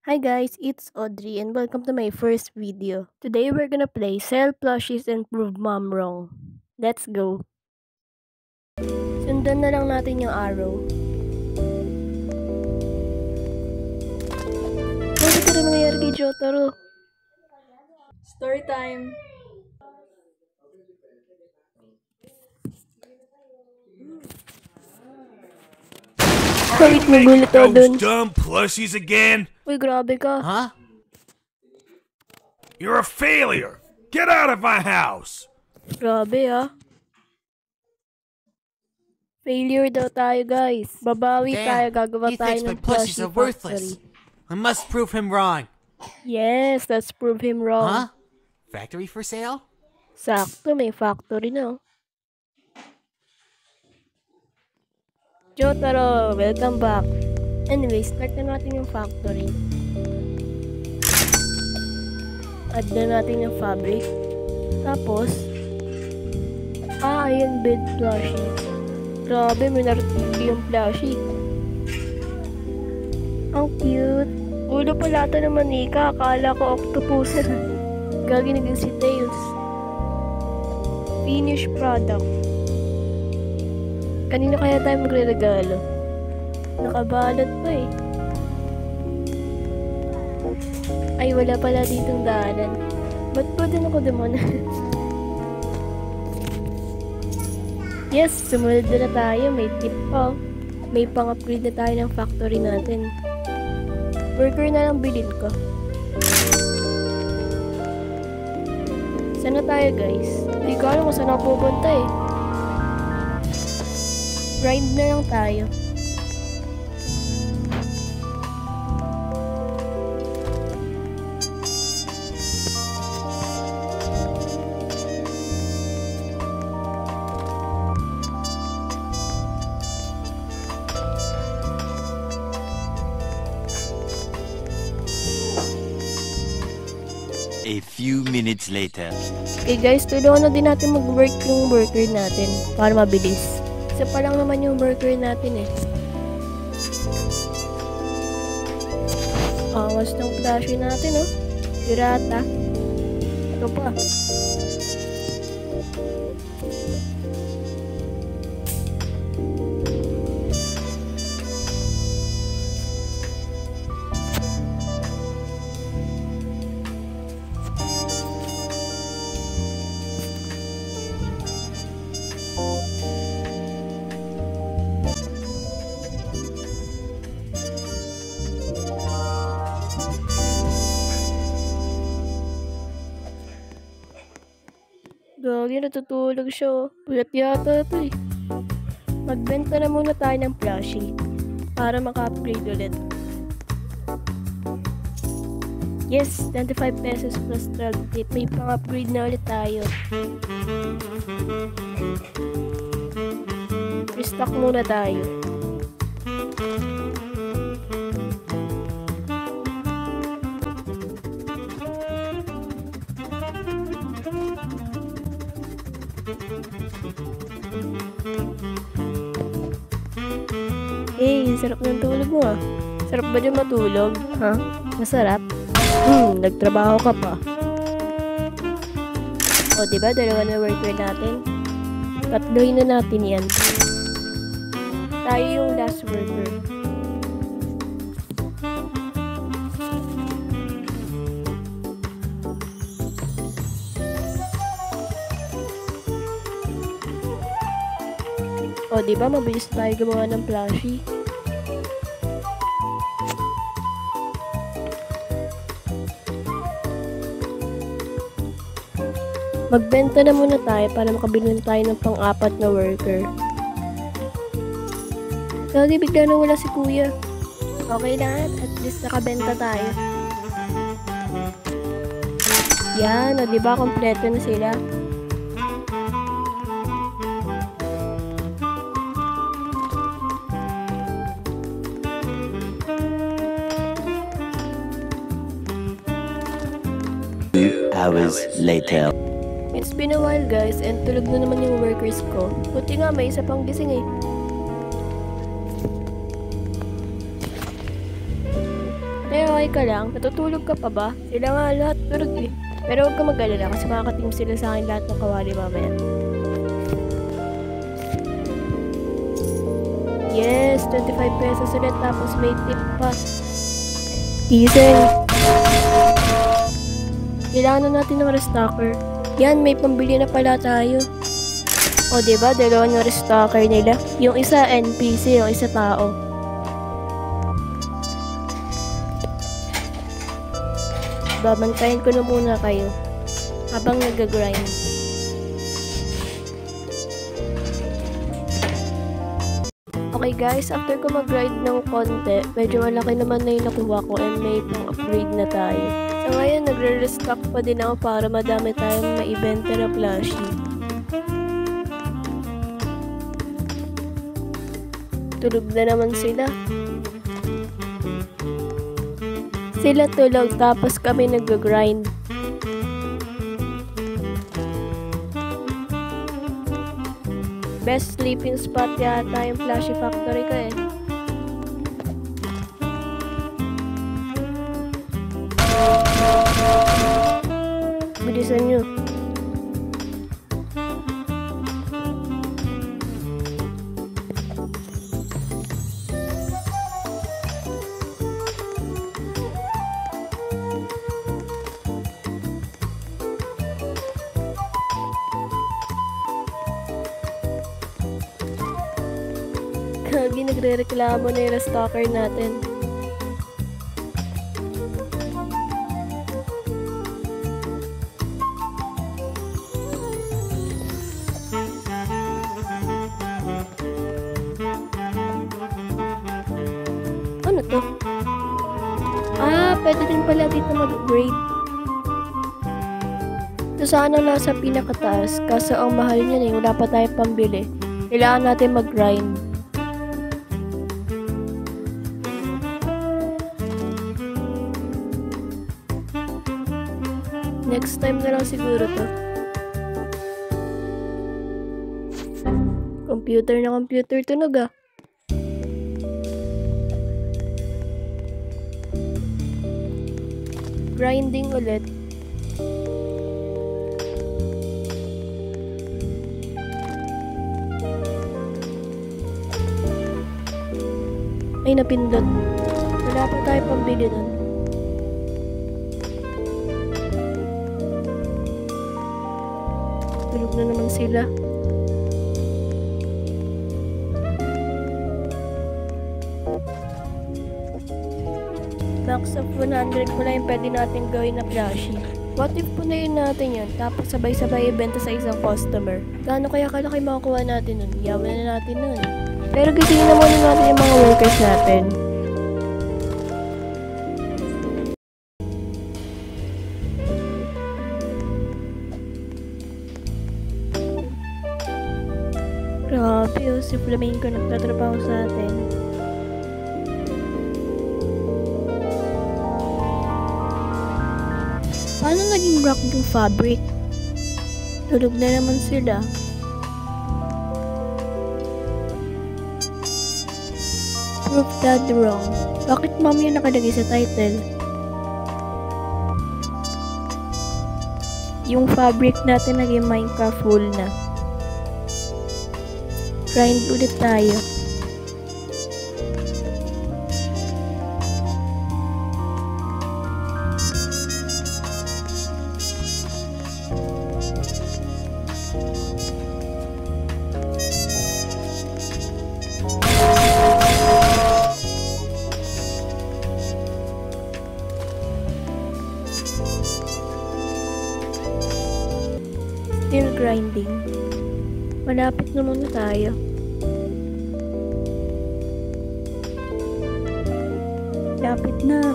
Hi guys, it's Audrey and welcome to my first video. Today we're gonna play Sell Plushies and Prove Mom Wrong. Let's go! Sundan na lang natin yung arrow. Bakit ka na nangyayari kay Jotaro? Story time! Wait, magulat ako dun. Those dumb plushies again? Uy, grabe ka. Huh? You're a failure! Get out of my house! Grabe ah. Failure daw tayo guys. Babawi tayo, gagawa he tayo thinks my ng plushies plushie are worthless. factory. I must prove him wrong. Yes, let's prove him wrong. Huh? Factory for sale? Sakto, may factory na. Jotaro, welcome back. Anyway, start na natin yung factory. Add na natin yung fabric. Tapos, ayan, bed plushie. Grabe, may narito yung plushie. Ang cute. Ulo pala ito ng manika. Akala ko octopus. Gagi naging si Tails. Finished product. Kanina kaya tayo magre-regalo? Nakabalot pa eh. Ay, wala pala ditong daanan. Ba't pa din ako dumanan? Yes, sumunod na tayo. May tip pa. May pang-upgrade na tayo ng factory natin. Burger na lang bilhin ko. Saan na tayo guys? Hindi ko alam kung saan ako pupunta eh. Grind na lang tayo. A few minutes later. Okay guys, tulungan na din natin mag-work yung worker natin para mabilis. Isa pa lang naman yung worker natin eh. Angas ng plushie natin oh. Pirata. Ito pa. Gagi, natutulog siya oh. Puyat yata ito eh. Magbenta na muna tayo ng plushie para maka-upgrade ulit. Yes, 25 pesos plus 12 tip. May pang-upgrade na ulit tayo. Restock muna tayo. Sarap ng tulog mo ah. Sarap ba dyan matulog? Ha? Masarap? Nagtrabaho ka pa. O, diba? Dalawa na worker natin. Tatloy na natin yan. Tayo yung last worker. O, diba? Mabilis tayo gumawa ng plushie. Magbenta na muna tayo para makabili na tayo ng pang-apat na worker. Lagi bigla na wala si kuya. Okay lang, at least nakabenta tayo. Yan, o diba kompleto na sila. Hours later. It's been a while guys and tulog na naman yung workers ko. Buti nga may isa pang gising eh. Okay ka lang? Natutulog ka pa ba? Sila nga lahat tulog eh. Pero huwag ka mag-alala kasi makakatim sila sa akin lahat ng kawali mamaya. Yes, 25 pesos ulit tapos may tip pa. Diesel. Kailangan na natin ng restocker. Yan, may pambili na pala tayo. O diba, dalawa ng restocker nila. Yung isa NPC, yung isa tao. Babantayan ko na muna kayo habang nag-grind. Okay guys, after ko mag-grind ng konti, medyo malaki naman na yung nakuha ko and may pang-upgrade na tayo. So ngayon, nagre-restock pa din ako para madami tayong maibenta na plushie. Tulog na naman sila. Sila tulog tapos kami nag-grind. Best sleeping spot yata yung Plushie Factory ko eh. Bilisan nyo. Kagi nagre-reklamo na yung restocker natin. Ano to? Pwede din pala dito mag-upgrade. Ito sana nasa pinakataas kaso ang mahal niya wala pa tayong pambili. Kailangan natin mag-grind. Next time na lang siguro to. Computer tunog ah. Grinding ulit. Ay, napindot. Wala pa tayo pambili nun. Tulog na naman sila. Max of 100 pala yung pwede natin gawin na plushie. What if punayin natin yun, tapos sabay-sabay ibenta sa isang customer? Gaano kaya kalaki makukuha natin nun? Yaman na natin nun. Pero gisingin na muna natin yung mga workers natin. Grabe oh, si Flamingo nagtatrabaho sa atin. Paano naging rock yung fabric? Tulog na naman sila. Prove that wrong. Bakit mom yung nakalagay sa title? Yung fabric natin naging Minecraft full na. Grind ulit tayo. Still grinding. Malapit na muna tayo. Lapit na.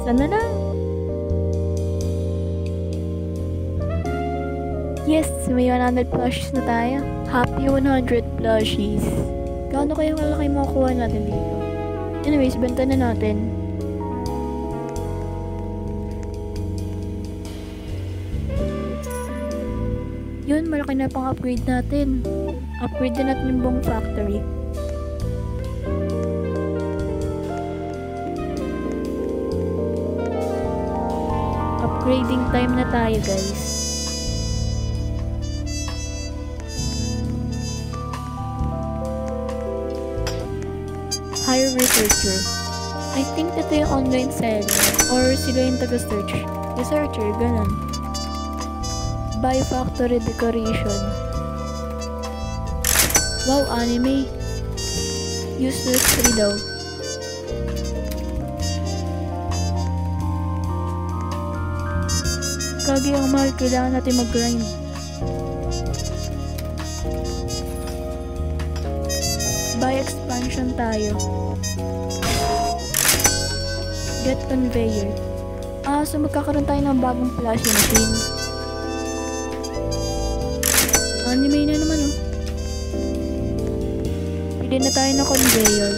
Sana lang. Yes, may 100 plushies na tayo. Happy 100 plushies. Gaano kaya kalaki makukuha natin dito? Anyways, benta na natin. Yun, malaki na pang upgrade natin. Upgrade din natin yung buong factory. Upgrading time na tayo, guys. Hire researcher. I think ito yung online seller or sila yung taga-search. Researcher, ganun. Buy factory decoration. Wow, anime. Useless 3 daw. Kagi ang mahal, kailangan natin mag-grind. Buy expansion tayo. Get conveyor. So magkakaroon tayo ng bagong flashy machine. Anime na naman oh. Pili na tayo ng conveyor.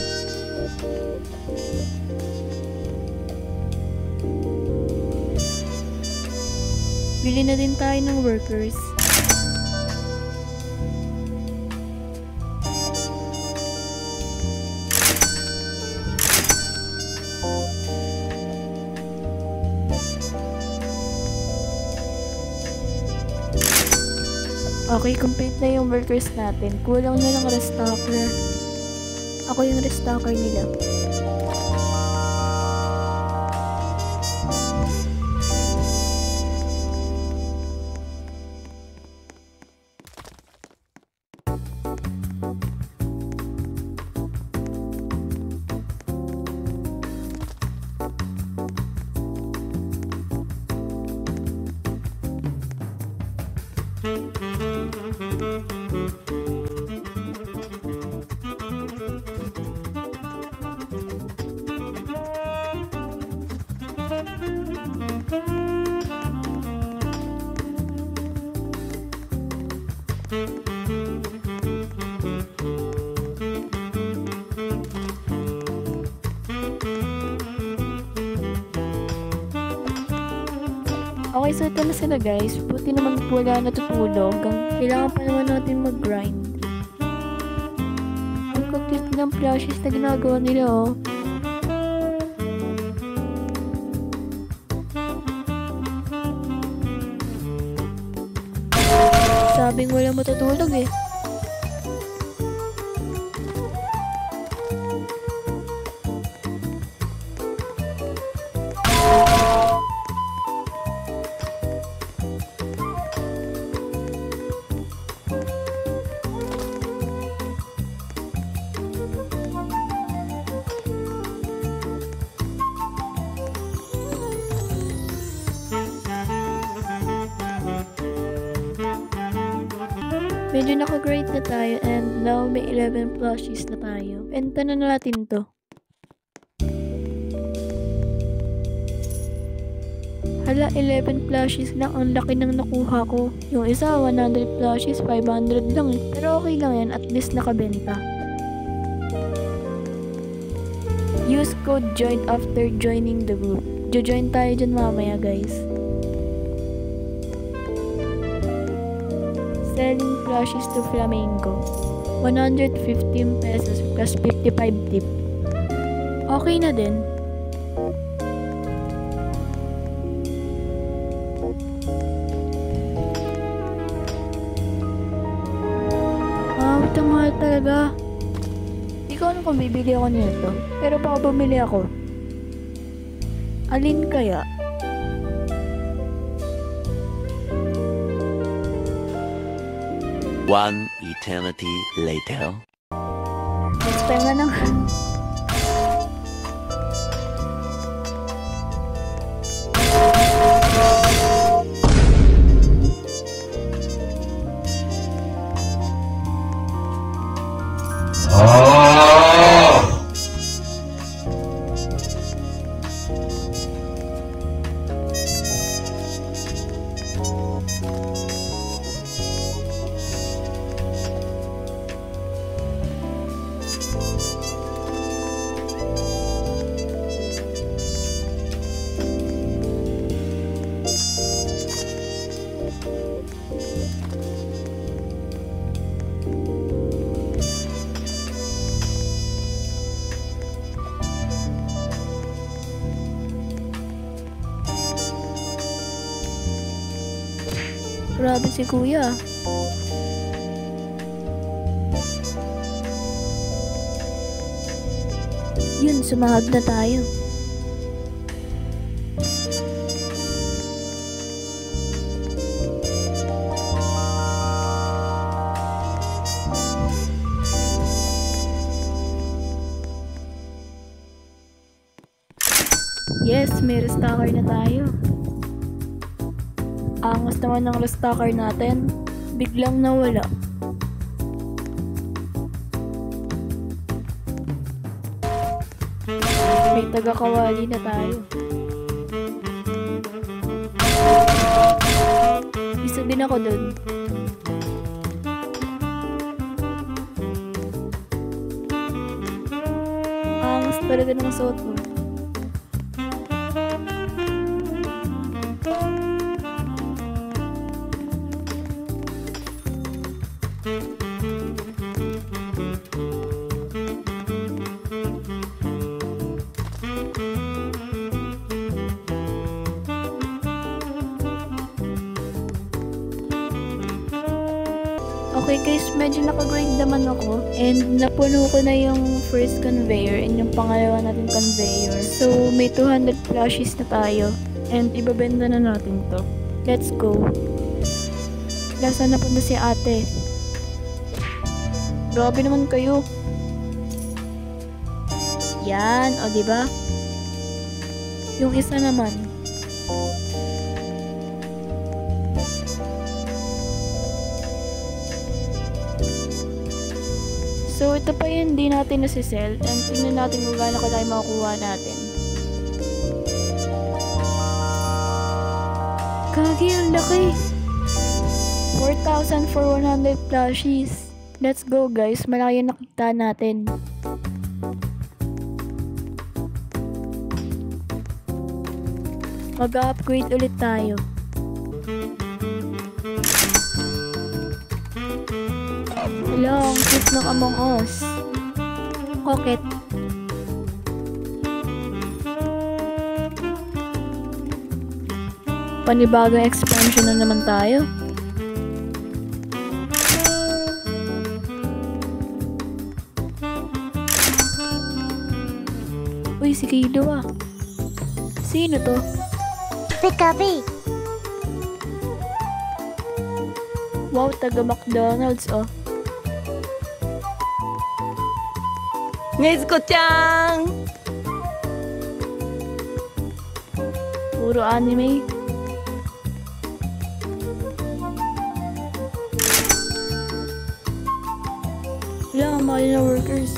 Bili na din tayo ng workers. Okay, complete na yung workers natin. Kulang na lang restocker. Ako yung restocker nila. Okay, so ito na sila guys. Buti naman wala natutulog. Kailangan pa naman natin mag-grind. Ang cute ng plushies na ginagawa nila oh. Sabing wala matutulog eh. Medyo naka-grade na tayo and now may 11 plushies na tayo. Benta na natin to. Hala, 11 plushies lang. Ang laki nang nakuha ko. Yung isa, 100 plushies, 500 lang eh. Pero okay lang yan, at least nakabenta. Use code JOIN after joining the group. Jo-join tayo dyan mamaya guys. Selling plushies to Flamingo. 115 pesos plus 55 tip. Okay na din. Ito mahal talaga. Hindi ko alam kung bibili ako nito. Pero baka bumili ako. Alin kaya? One eternity later. Next time na lang. Grabe si kuya. Yun, sumahag na tayo. Yes, may restocker na tayo. Angas naman ng restocker natin. Biglang nawala. May taga-kawali na tayo. Isa din ako dun. Angas talaga ng suot mo. Okay guys, medyo naka-grind naman ako and napuno ko na yung first conveyor and yung pangalawa natin conveyor. So may 200 plushies na tayo and ibabenta na natin to. Let's go. Nasaan na punta si ate? Grabe naman kayo. Yan, o diba? Yung isa naman. So, ito pa yun, hindi natin nasisell. And tingnan natin kung gaano ko tayo makukuha natin. Kagi, ang laki! 4,000 for 100 plushies. Let's go guys, malaki yung nakita natin. Mag-upgrade ulit tayo. Hello, ang cute ng Among Us. Kokit. Panibagong expansion na naman tayo. Uy, si Kilo ah. Sino to? Pikabi! Wow, taga McDonald's oh. Nezuko-chan! Puro anime. Wala, ang mahal na workers.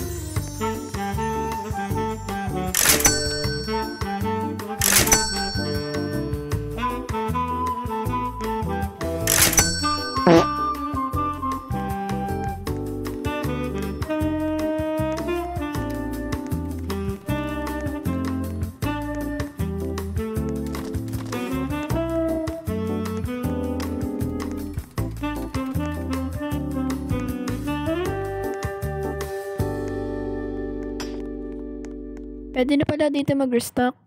Pwede na pala dito mag-restock.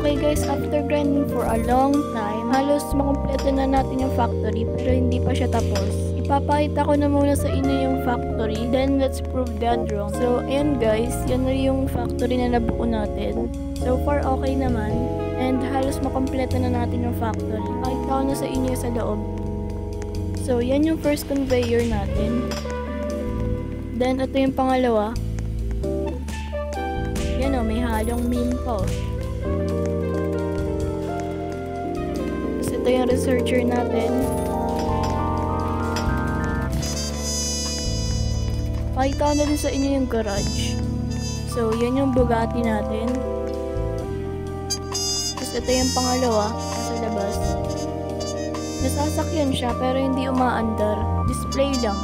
Okay guys, after grinding for a long time, halos makumpleto na natin yung factory pero hindi pa siya tapos. Ipapakita ko na muna sa inyo yung factory, then let's prove that wrong. So ayan guys, yan na yung factory na nabuo natin. So far okay naman, and halos makumpleto na natin yung factory. Pakita ko na sa inyo sa loob. So yan yung first conveyor natin. Then ito yung pangalawa. Yan o, may halong meme pa. Ito yung researcher natin. Pakita ko na din sa inyo yung garage. So, yan yung Bugatti natin. Tapos ito yung pangalawa, sa labas. Nasasakyan siya pero hindi umaandar. Display lang.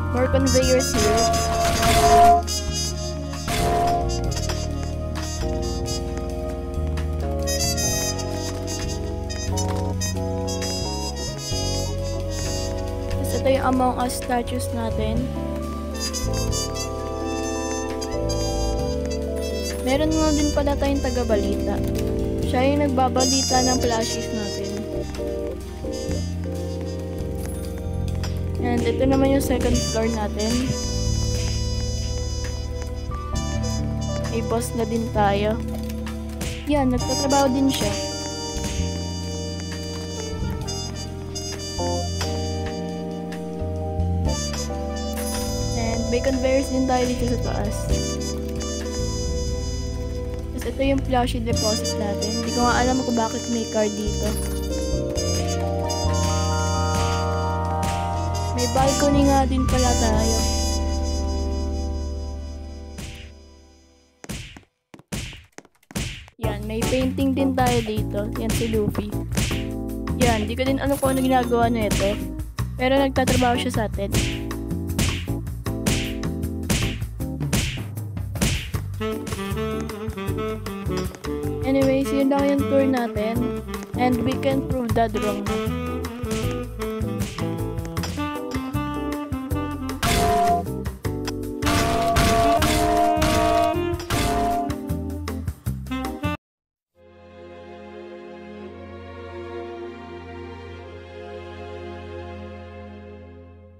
More conveyors here. Tapos ito yung Among Us statues natin. Meron nga din pala tayong taga-balita. Siya yung nagbabalita ng plushies natin. And ito naman yung second floor natin. May boss na din tayo. Yan, nagtatrabaho din siya. And may conveyors din tayo dito sa taas. Tapos ito yung plushie deposit natin. Hindi ko nga alam kung bakit may card dito. May balcony nga din pala tayo. Yan, may painting din tayo dito. Yan si Luffy. Yan, di ko din ano kung ano ginagawa na ito. Pero nagtatrabaho siya sa atin. Anyways, yun lang yung tour natin. And we can prove that wrong na.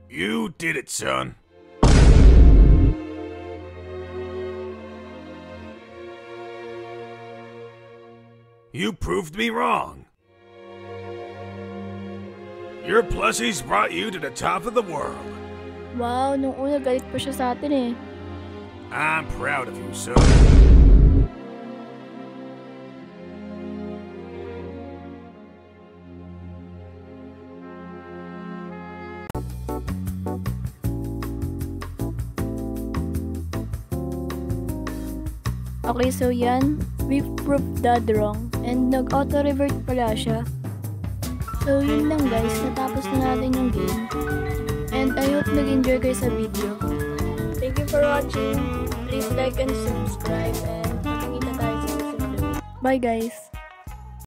You did it, son. You proved me wrong. Your plushies brought you to the top of the world. Wow, nung una galit pa siya sa atin eh. I'm proud of you, son. Okay, so yan. We proved that wrong. And nag-auto-revert pala siya. So yun lang guys, natapos na natin yung game. And I hope nag-enjoy kayo sa video. Thank you for watching. Please like and subscribe. And makikita tayo sa susunod. Bye guys!